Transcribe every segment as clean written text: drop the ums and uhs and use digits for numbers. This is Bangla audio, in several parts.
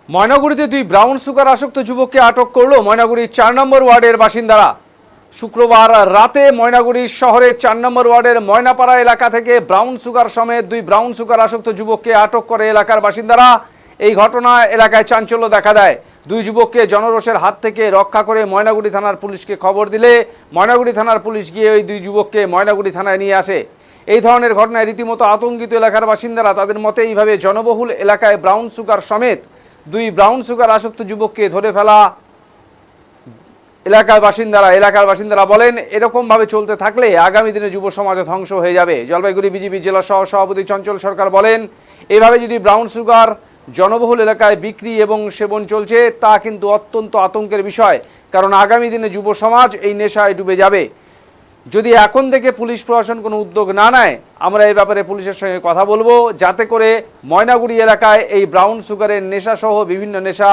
ময়নাগুড়িতে দুই ব্রাউন সুগার আসক্ত যুবককে আটক করল ময়নাগুড়ির ৪ নম্বর ওয়ার্ডের বাসিন্দারা। শুক্রবার রাতে ময়নাগুড়ি শহরের ৪ নম্বর ওয়ার্ডের ময়নাপাড়া এলাকা থেকে ব্রাউন সুগার সমেত দুই ব্রাউন সুগার আসক্ত যুবককে আটক করে এলাকার বাসিন্দারা। এই ঘটনায় এলাকায় চাঞ্চল্য দেখা দেয়। দুই যুবককে জনরোষের হাত থেকে রক্ষা করে ময়নাগুড়ি থানার পুলিশকে খবর দিলে ময়নাগুড়ি থানার পুলিশ গিয়ে ওই দুই যুবককে ময়নাগুড়ি থানায় নিয়ে আসে। এই ধরনের ঘটনায় রীতিমতো আতঙ্কিত এলাকার বাসিন্দারা। তাদের মতে এইভাবে জনবহুল এলাকায় ব্রাউন সুগার সমেত দুই ব্রাউন সুগার আসক্ত যুবককে ধরে ফেলা এলাকার বাসিন্দারা বলেন, এরকমভাবে চলতে থাকলে আগামী দিনে যুব সমাজ ধ্বংস হয়ে যাবে। জলপাইগুড়ি বিজেপি জেলা সহ সভাপতি চঞ্চল সরকার বলেন, এভাবে যদি ব্রাউন সুগার জনবহুল এলাকায় বিক্রি এবং সেবন চলছে তা কিন্তু অত্যন্ত আতঙ্কের বিষয়, কারণ আগামী দিনে যুব সমাজ এই নেশায় ডুবে যাবে। যদি এখন থেকে পুলিশ প্রশাসন কোনো উদ্যোগ না নেয়, আমরা এই ব্যাপারে পুলিশের সঙ্গে কথা বলবো, যাতে করে ময়নাগুড়ি এলাকায় এই ব্রাউন সুগারের নেশাসহ বিভিন্ন নেশা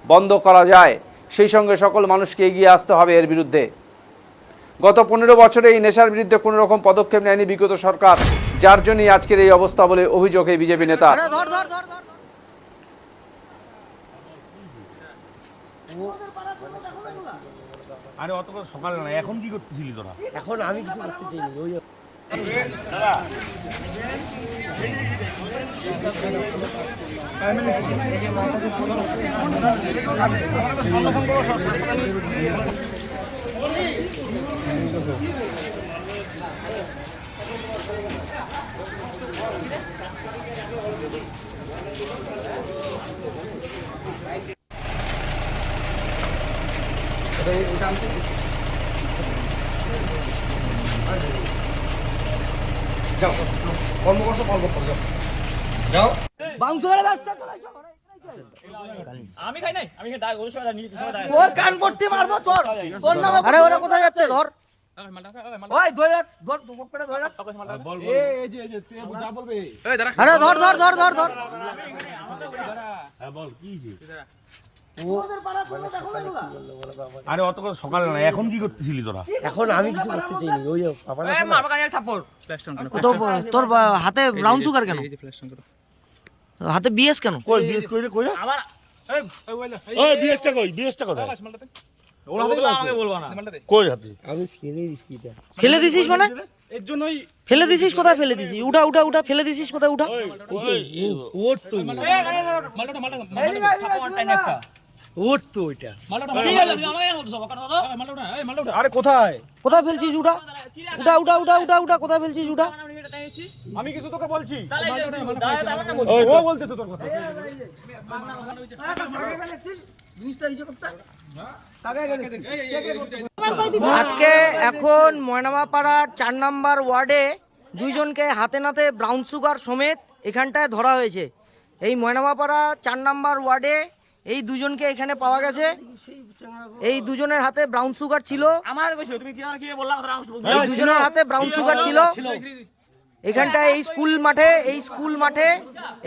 বন্ধ করা যায়। সেই সঙ্গে সকল মানুষকে এগিয়ে আসতে হবে এর বিরুদ্ধে। গত 15 বছরে এই নেশার বিরুদ্ধে কোনো রকম পদক্ষেপ নেয়নি বিগত সরকার, যার জন্যই আজকের এই অবস্থা বলে অভিযোগ এই বিজেপি নেতা। আরে অত করে সকালে না, এখন কি করতেছিলি তোরা? এখন আমি কিছু করতে চাইনি। ওই আমি খাই নাই, আমি খাই ওর সময় নিজে সময় দাঁড়াই। তোর কান পড়তে মারবো তোর। তোর নামে আরে ওরা কোথায় যাচ্ছে? ধর ওই ধরে রাখ, ধর ধর করে ধরে রাখ। এই যে তুই যা বলবে। আরে ধর ধর ধর ধর ধর। হ্যাঁ বল কি যে? আরে অত করে সকালে না, এখন কি করতেছিলি তোরা? এখন আমি কিছু করতে চাইনি। ওই বাবা না এই মারবা কানে এক থাপ্পড়। ফ্ল্যাশটা অন করো। তো তোর হাতে ব্রাউন সুগার কেন? এই যে ফ্ল্যাশটা অন করো। হাতে বিএস কেন? কই বিএস কইরে কইরে? আবার এই ওইলা ওই বিএসটা কই? বিএসটা কোথায়? মালটাতে ওরা আমাকে বলবা না মালটাতে। কই হাতে? আমি ফেলে দিছি এটা। ফেলে দিছিস মানে? এর জন্যই ফেলে দিছিস কোথায়? ফেলে দিছিস? উঠা উঠা উঠা। ফেলে দিছিস কোথায়? উঠা। ওঠ তো। মালটা থাপ্পড় টাইম একটা। ওঠ তো ওইটা। মালটা ঠিক আছে আমাকে বলছো সব কথা দাও। মালটা এই মালটা আরে কোথায়? কোথায় ফেলছিস? উঠা উঠা উঠা উঠা উঠা উঠা। কোথায় ফেলছিস? উঠা। আমি কিছু তোকে বলছি। ওই ও বলতেছে তোর কথা। আজকে এখন ময়নামাপাড়ার 4 নম্বর ওয়ার্ডে দুইজনকে হাতে নাতে ব্রাউন সুগার সমেত এখানটায় ধরা হয়েছে। এই ময়নামাপাড়া 4 নম্বর ওয়ার্ডে এই দুজনকে এখানে পাওয়া গেছে। এই দুজনের হাতে ব্রাউন সুগার ছিল। আমার কইছো তুমি কি বললা কথা এই দুজনের হাতে ব্রাউন সুগার ছিল। এখানটায় এই স্কুল মাঠে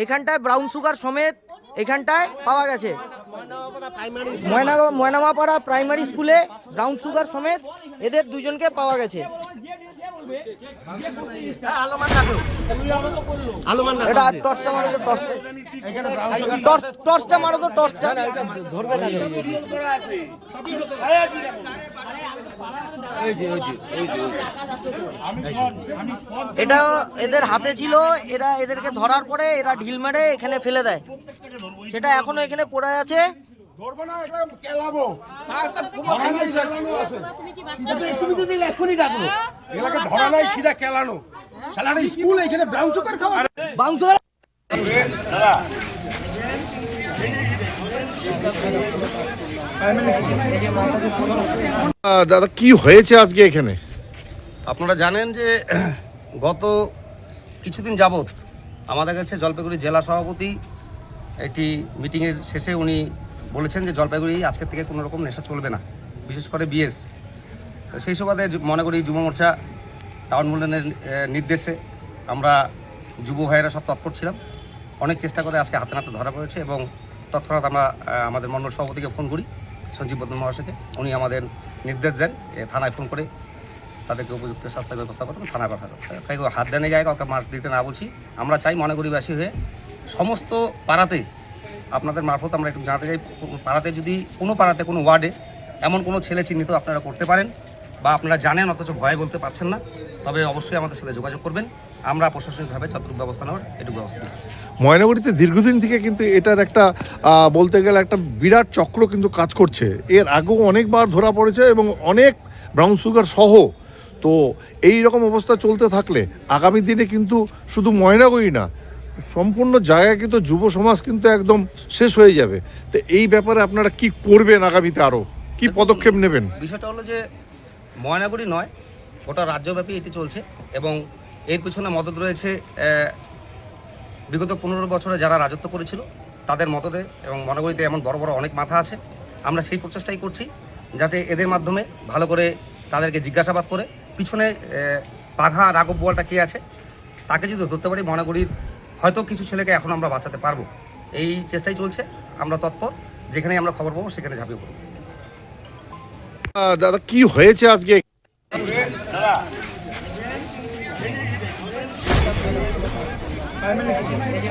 এখানটায় ব্রাউন সুগার সমেত এখানটায় পাওয়া গেছে। ময়নামাপাড়া প্রাইমারি স্কুলে ব্রাউন সুগার সমেত এদের দুজনকে পাওয়া গেছে। এটা টর্চটা মারো তো, টর্চটা মারো তো, টর্চটা ধরবে না। এটা এদের হাতে ছিল। এরা এদেরকে ধরার পরে এরা ঢিল মেরে এখানে ফেলে দেয়। সেটা এখনো এখানে পড়ে আছে। দাদা কি হয়েছে আজকে এখানে? আপনারা জানেন যে গত কিছুদিন যাবৎ আমাদের কাছে জলপাইগুড়ি জেলা সভাপতি একটি মিটিংয়ের শেষে উনি বলেছেন যে জলপাইগুড়ি আজকের থেকে কোনো রকম নেশা চলবে না, বিশেষ করে বিএস। সেই সুবাদে মনে করি যুব মোর্চা টাউন মূল্যায়নের নির্দেশে আমরা যুব ভাইয়েরা সব তৎপর ছিলাম। অনেক চেষ্টা করে আজকে হাতে নাতে ধরা পড়েছে এবং তৎক্ষণাৎ আমরা আমাদের মণ্ডল সভাপতিকে ফোন করি, সঞ্জীব বর্ধন মহাশয়কে। উনি আমাদের নির্দেশ দেন যে থানায় ফোন করে তাদেরকে উপযুক্ত শাস্তির ব্যবস্থা করতে, থানায় পাঠানো। হাত দেনে গায়ে কাউকে মার দিতে না বলছি। আমরা চাই ময়নাগুড়িবাসী হয়ে সমস্ত পাড়াতে আপনাদের মারফত আমরা একটু জানাতে চাই, পাড়াতে যদি কোনো পাড়াতে কোনো ওয়ার্ডে এমন কোনো ছেলে চিহ্নিত আপনারা করতে পারেন বা আপনারা জানেন অথচ ভয়ে বলতে পারছেন না, তবে অবশ্যই আমাদের সাথে যোগাযোগ করবেন। আমরা প্রশাসনিকভাবে যতটুকু ব্যবস্থা নেওয়ার এটুকু ব্যবস্থা নেব। ময়নাগুড়িতে দীর্ঘদিন থেকে কিন্তু এটার একটা বলতে গেলে একটা বিরাট চক্র কিন্তু কাজ করছে। এর আগেও অনেকবার ধরা পড়েছে এবং অনেক ব্রাউন সুগার সহ। তো এই রকম অবস্থা চলতে থাকলে আগামী দিনে কিন্তু শুধু ময়নাগুড়ি না, সম্পূর্ণ জায়গায় কিন্তু যুব সমাজ কিন্তু একদম শেষ হয়ে যাবে। তো এই ব্যাপারে আপনারা কি করবেন, আগামীতে আরও কি পদক্ষেপ নেবেন? বিষয়টা হলো যে ময়নাগুড়ি নয়, গোটা রাজ্যব্যাপী এটি চলছে এবং এর পিছনে মদত রয়েছে বিগত 15 বছরে যারা রাজত্ব করেছিল তাদের মদতে, এবং ময়নাগুড়িতে এমন বড় বড় অনেক মাথা আছে। আমরা সেই প্রচেষ্টাই করছি যাতে এদের মাধ্যমে ভালো করে তাদেরকে জিজ্ঞাসাবাদ করে পিছনে বাঘা রাঘব বোয়ালটা কে আছে তাকে যদি ধরতে পারি, ময়নাগুড়ির হয়তো কিছু ছেলেকে এখন আমরা বাঁচাতে পারবো। এই চেষ্টাই চলছে, আমরা তৎপর, যেখানে আমরা খবর পাবো সেখানে ঝাঁপিয়ে পড়বো। দাদা কি হয়েছে আজকে?